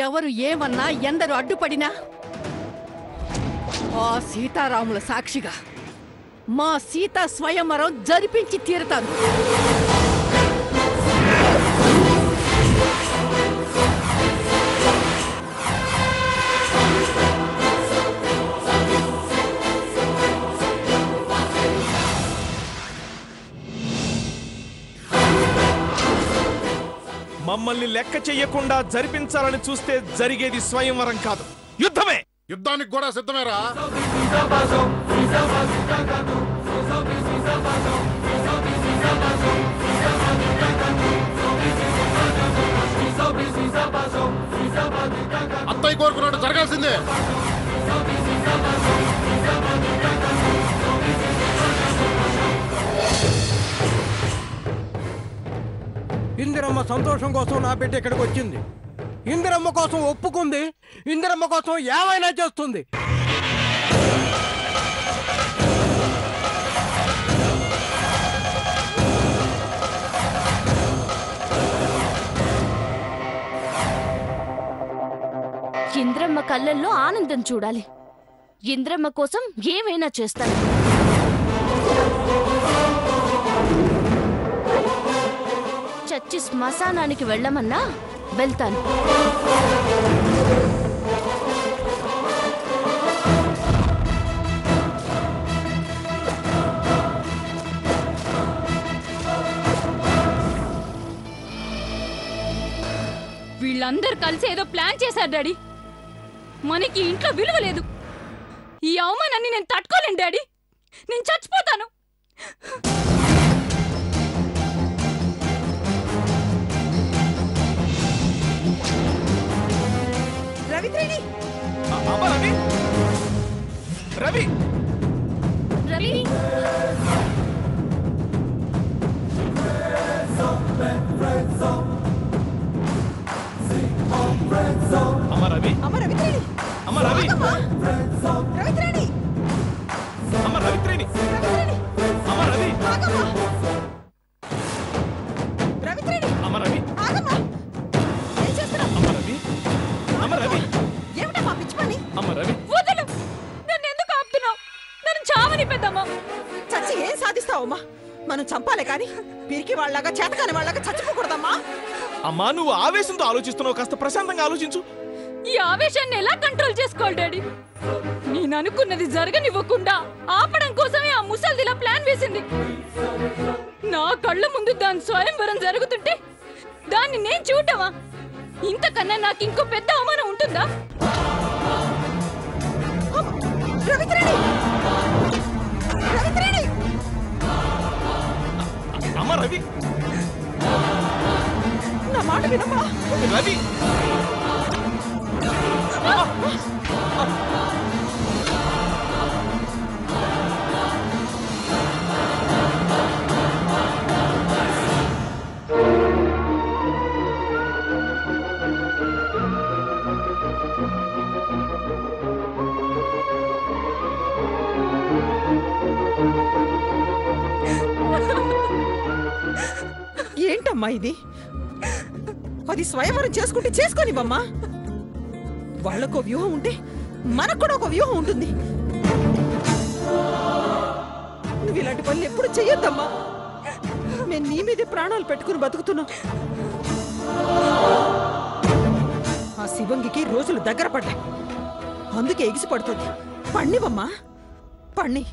ఎవరు ఏమన్నా ఎందరు అడ్డుపడినా ఆ సీతారాముల సాక్షిగా మా సీతా స్వయంవరం జరిపించి తీరుతాను. మమ్మల్ని లెక్క చెయ్యకుండా జరిపించాలని చూస్తే జరిగేది స్వయంవరం కాదు, యుద్ధమే. యుద్ధానికి కూడా సిద్ధమేరా? అత్తయ్య కోరుకున్నట్టు జరగాల్సిందే. ఇందిరమ్మ సంతోషం కోసం నా బిడ్డ ఇక్కడికి వచ్చింది. ఇందిరమ్మ కోసం ఒప్పుకుంది. ఇందిరమ్మ కోసం ఏమైనా చేస్తుంది. ఇంద్రమ్మ కళ్ళల్లో ఆనందం చూడాలి. ఇంద్రమ్మ కోసం ఏమైనా చేస్తాను. చచ్చి శ్మశానానికి వెళ్ళమన్నా వెళ్తాను. వీళ్ళందరూ కలిసి ఏదో ప్లాన్ చేశారు డాడీ. మనకి ఇంట్లో విలువ లేదు. ఈ అవమానాన్ని నేను తట్టుకోలేను డాడీ. నేను చచ్చిపోతాను. రవి రవి అమ్మ రవి, అమ్మ రవిత్రేణి, అమ్మ రవి, రవిత్రేణి, అమ్మ రవిత్రేణి, అమ్మ రవి, రవిత్రేణి, అమ్మ రవి, ఆగమ్మా. ఏం చేస్తున్నావు? అమ్మ రవి, అమ్మ రవి, ఏమిటమ్మా పిచ్చి పని? అమ్మ రవి. వదలు. నన్ను ఎందుకు ఆపుతున్నావు? నన్ను చావని పెద్దమ్మా. చచ్చి ఏం సాధిస్తావమ్మా? మనం చంపాలే కానీ పిరికి వాళ్ళగా చేతకాని వాళ్ళగా చచ్చిపోకూడదమ్మా. అమ్మా నువ్వు ఆవేశంతో ఆలోచిస్తున్నావు, కాస్త ప్రశాంతంగా ఆలోచించు. ఈ ఆవేశాన్ని ఎలా కంట్రోల్ చేసుకోవాలి డాడీ? నేను అనుకున్నది జరగనివ్వకుండా ఆపడం కోసమే ఆ ముసల్దిలా ప్లాన్ వేసింది. నా కళ్ళ ముందు దాని స్వయంవరం జరుగుతుంటే దాన్ని నేను చూడటమా? ఇంతకన్నా నాకు ఇంకో పెద్ద అవమానం ఉంటుందా? రవిత్రేణి, రవిత్రేణి, అమ్మ రవి, నా మాట వినమ్మా. రవి, ఏంటమ్మా ఇది? అది స్వయంవరం చేసుకుంటే చేసుకోనివ్వమ్మా. వాళ్ళకో వ్యూహం ఉంటే మనకు కూడా ఒక వ్యూహం ఉంటుంది. నువ్వు ఇలాంటి పనులు ఎప్పుడు చెయ్యొద్దమ్మా. మేము నీ మీదే ప్రాణాలు పెట్టుకుని బతుకుతున్నాం. ఆ శివంగికి రోజులు దగ్గర పడ్డాయి, అందుకే ఎగిసి పడుతుంది. పణ్ణివమ్మా, పణ్ణి.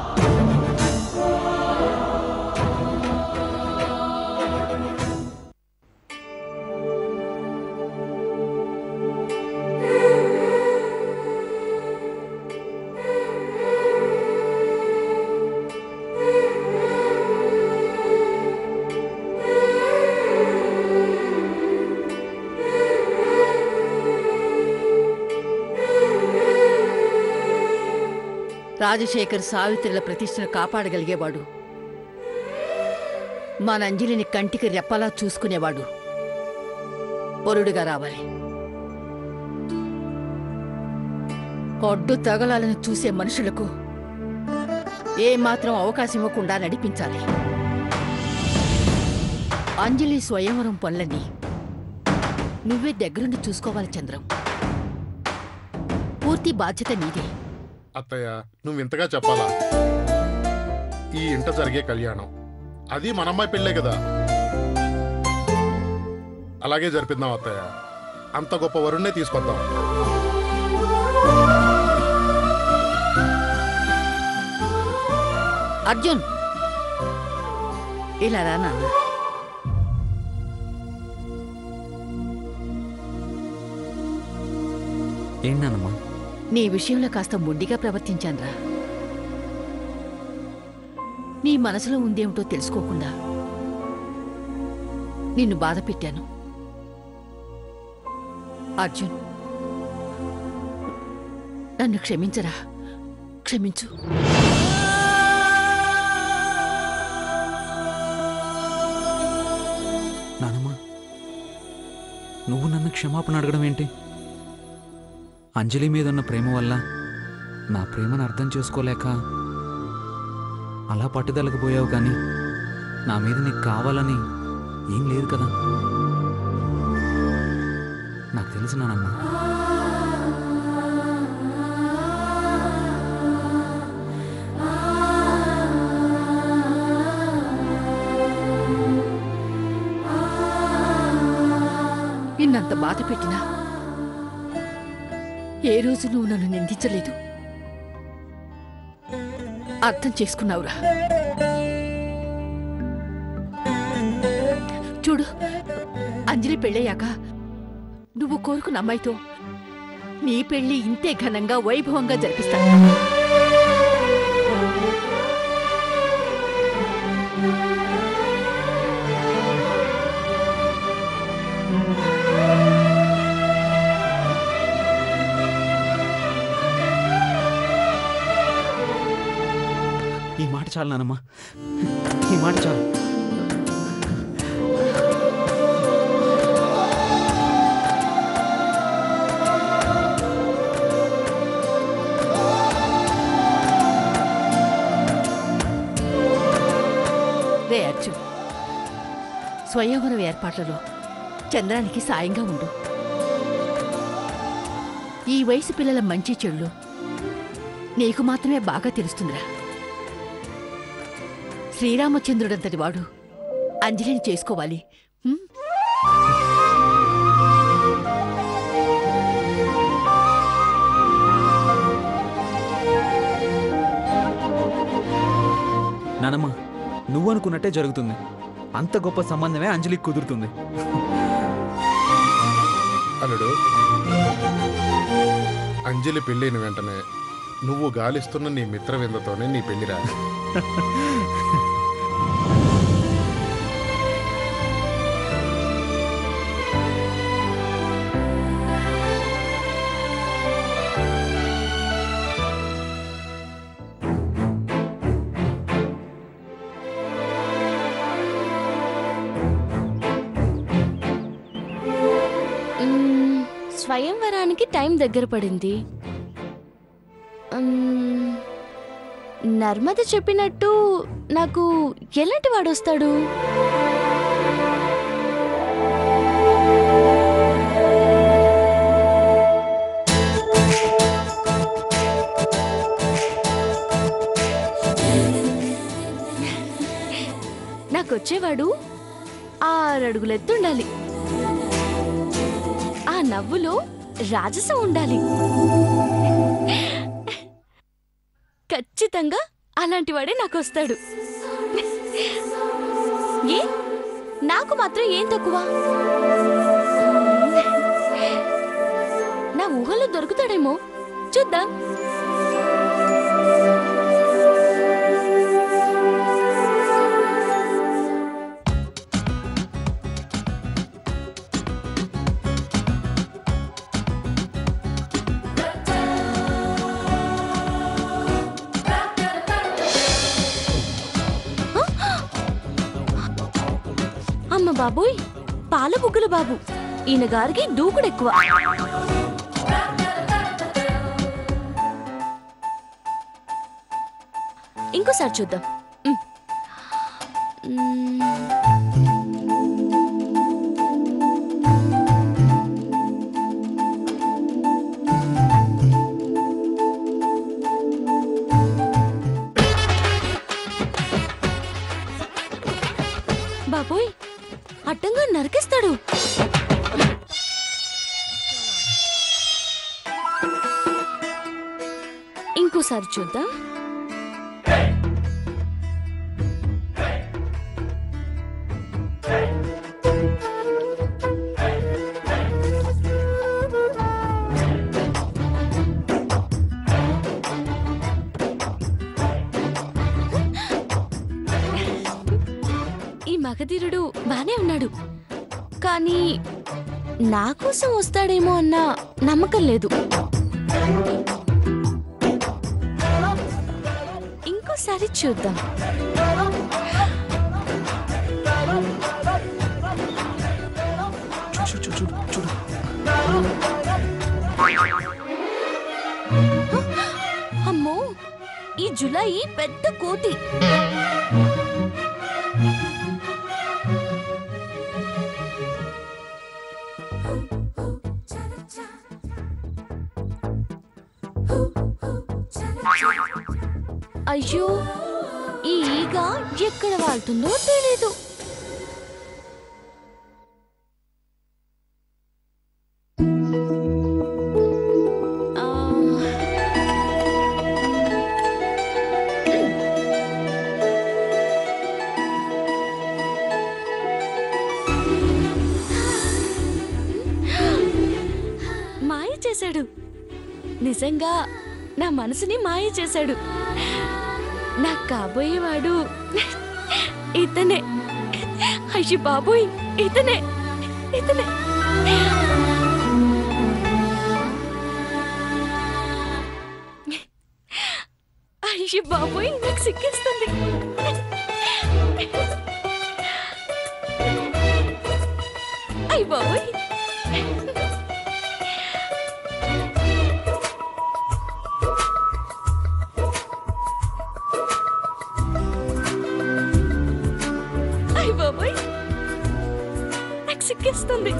రాజశేఖర్ సావిత్రుల ప్రతిష్టను కాపాడగలిగేవాడు. మన అంజలిని కంటికి రెప్పలా చూసుకునేవాడు పొరుడుగా రావాలి. ఒడ్డు తగలాలను చూసే మనుషులకు ఏమాత్రం అవకాశం ఇవ్వకుండా నడిపించాలి. అంజలి స్వయంవరం పనులన్నీ నువ్వే దగ్గరుండి చూసుకోవాలి చంద్రం. పూర్తి బాధ్యత నీదే. అత్తయ్య నువ్వు ఇంతగా చెప్పాలా? ఈ ఇంట జరిగే కళ్యాణం అది మన అమ్మాయి పెళ్ళే కదా, అలాగే జరిపిద్దాం అత్తయ్య. అంత గొప్ప వరుణ్ణే తీసుకొద్దాం. అర్జున్, ఇలా రా నాన్న. ఏంటమ్మా? నీ విషయంలో కాస్త మొండిగా ప్రవర్తించానురా. నీ మనసులో ఉందేమిటో తెలుసుకోకుండా నిన్ను బాధ పెట్టాను. అర్జున్, నన్ను క్షమించరా, క్షమించు. నానమ్మా, నువ్వు నన్ను క్షమాపణ అడగడం ఏంటి? అంజలి మీద ఉన్న ప్రేమ వల్ల నా ప్రేమను అర్థం చేసుకోలేక అలా పట్టుదలకు పోయావు, కానీ నా మీద నీకు కావాలని ఏం లేదు కదా. నాకు తెలుసు నానమ్మా. నిన్నంత బాధ పెట్టినా ఏ రోజు నువ్వు నన్ను నిందించలేదు. అర్థం చేసుకున్నావురా. చూడు, అంజలి పెళ్ళయ్యాక నువ్వు కోరుకున్న అమ్మాయితో నీ పెళ్లి ఇంతే ఘనంగా వైభవంగా జరిపిస్తాను. ఈ మాట చాలు నానమ్మా, ఈ మాట చాలు. రే అర్జున్, స్వయంవరం ఏర్పాట్లలో చంద్రానికి సాయంగా ఉండు. ఈ వయసు పిల్లల మంచి చెడులు నీకు మాత్రమే బాగా తెలుస్తుందిరా. శ్రీరామచంద్రుడంతటి వాడు అంజలిని చేసుకోవాలి. నానమ్మా, నువ్వు అనుకున్నట్టే జరుగుతుంది. అంత గొప్ప సంబంధమే అంజలికి కుదురుతుంది. అల్లుడు, అంజలి పెళ్ళైన వెంటనే నువ్వు గాలిస్తున్న నీ మిత్రవిందతోనే నీ పెళ్లిరా. స్వయంవరానికి టైం దగ్గర పడింది. నర్మద చెప్పినట్టు నాకు ఎలాంటి వాడొస్తాడు? నాకొచ్చేవాడు 6 అడుగుల ఎత్తుండాలి. ఆ నవ్వులో రాజసం ఉండాలి. ఖచ్చితంగా అలాంటి వాడే నాకొస్తాడు. ఏ నాకు మాత్రం ఏం తక్కువ? నా ఊహలో దొరుకుతాడేమో, చూద్దాం. అమ్మ బాబోయ్, పాల బుగ్గల బాబు, ఈయన గారికి దూకుడెక్కువ. ఇంకోసారి చూద్దాం. బాబోయ్ అడ్డంగా నరికేస్తాడు. ఇంకోసారి చూద్దాం. ఈ మగధీరుడు బానే ఉన్నాడు, కానీ నా కోసం వస్తాడేమో అన్న నమ్మకం లేదు. ఇంకోసారి చూద్దాం. అమ్మో, ఈ జులాయి పెద్ద కోతి. అయ్యో, ఈ ఈగ ఎక్కడ వాళ్తుందో తెలీదు. మాయ చేశాడు. నిజంగా నా మనసుని మాయ చేశాడు. నాకు కాబోయేవాడు ఇతనే. అయ్యి బాబోయ్, ఇతనే ఇతనే. అయ్యి బాబోయ్, నాకు సిక్కిస్తుంది. అయ్యి బాబోయ్, బాబోయ్, నాకు సిక్కేస్తుంది.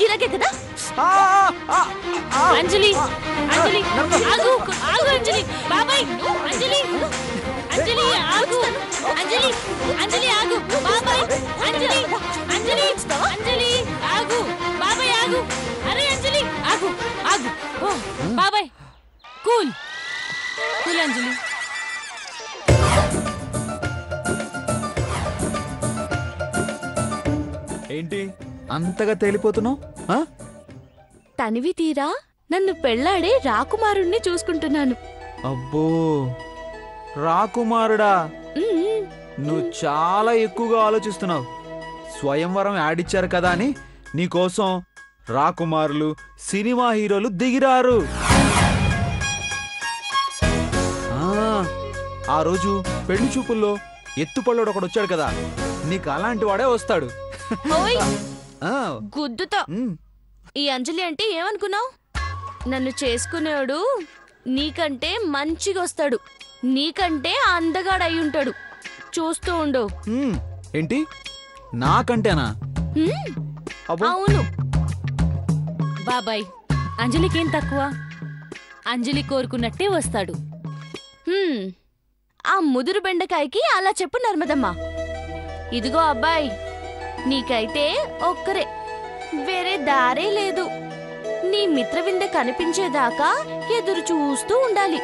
ఇలాగే కదా. అంజలి, అంజలి ఆగు, ఆగు అంజలి. బాబాయ్, అంజలి, అంజలి ఆగు, అంజలి, అంజలి ఆగు. బాబాయ్, అంజలి, అంజలి, అంజలి ఆగు. బాబాయ్ ఆగు. అరే అంజలి ఆగు, ఆగు. ఓ బాబాయ్, కూల్ కూల్ అంజలి. ఏంటి అంతగా తేలిపోతున్నావు? తనివి తీరా నన్ను పెళ్లాడే రాకుమారుణ్ణి చూసుకుంటున్నాను. అబ్బో, రాకుమారుడా, ఉమ్, నువ్వు చాలా ఎక్కువగా ఆలోచిస్తున్నావు. స్వయంవరం యాడ్ ఇచ్చారు కదా అని నీకోసం రాకుమారులు, సినిమా హీరోలు దిగిరారు. ఆ రోజు పెళ్లి చూపుల్లో ఎత్తుపళ్ళోడు ఒకడు వచ్చాడు కదా, నీకు అలాంటి వాడే వస్తాడు. ఓయ్, ఆ, గుద్దుతో. ఉమ్, ఈ అంజలి అంటే ఏమనుకున్నావు? నన్ను చేసుకునేవాడు నీకంటే మంచిగొస్తాడు, నీకంటే అందగాడయ్యుంటాడు. చూస్తూ ఉండు. ఉమ్, ఏంటి నాకంటేనా? ఉమ్, అబ్బో, అవును. బాబాయ్, అంజలికేం తక్కువ? అంజలి కోరుకున్నట్టే వస్తాడు. హ్మ్, ఆ ముదురు బెండకాయకి అలా చెప్పు నర్మదమ్మ. ఇదిగో అబ్బాయి, నీకైతే ఒక్కరే, వేరే దారే లేదు. నీ మిత్రవింద కనిపించేదాకా ఎదురు చూస్తూ ఉండాలి.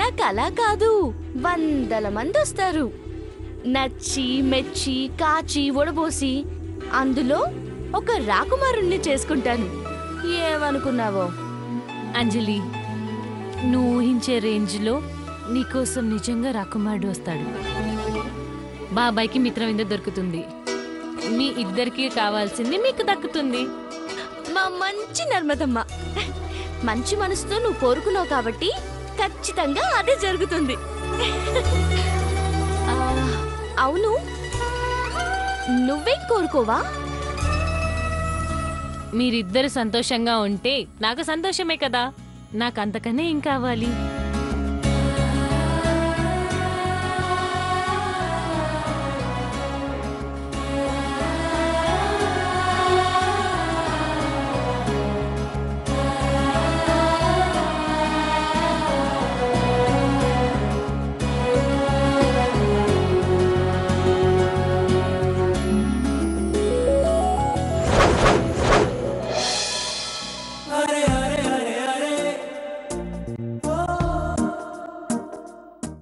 నాకలా కాదు, 100 మంది వస్తారు. నచ్చి మెచ్చి కాచి ఒడబోసి అందులో ఒక రాకుమారుణ్ణి చేసుకుంటాను. ఏమనుకున్నావో? అంజలి, నువ్వు ఊహించే రేంజ్లో నీకోసం నిజంగా రాకుమారుడు వస్తాడు. బాబాయ్కి మిత్రవింద దొరుకుతుంది. మీ ఇద్దరికి కావాల్సింది మీకు దక్కుతుంది. మా మంచి నర్మదమ్మ, మంచి మనసుతో నువ్వు కోరుకున్నావు కాబట్టి ఖచ్చితంగా అదే జరుగుతుంది. ఆ, అవును, నువ్వేం కోరుకోవా? మీరిద్దరు సంతోషంగా ఉంటే నాకు సంతోషమే కదా. నాకు అంతకనే ఏం కావాలి?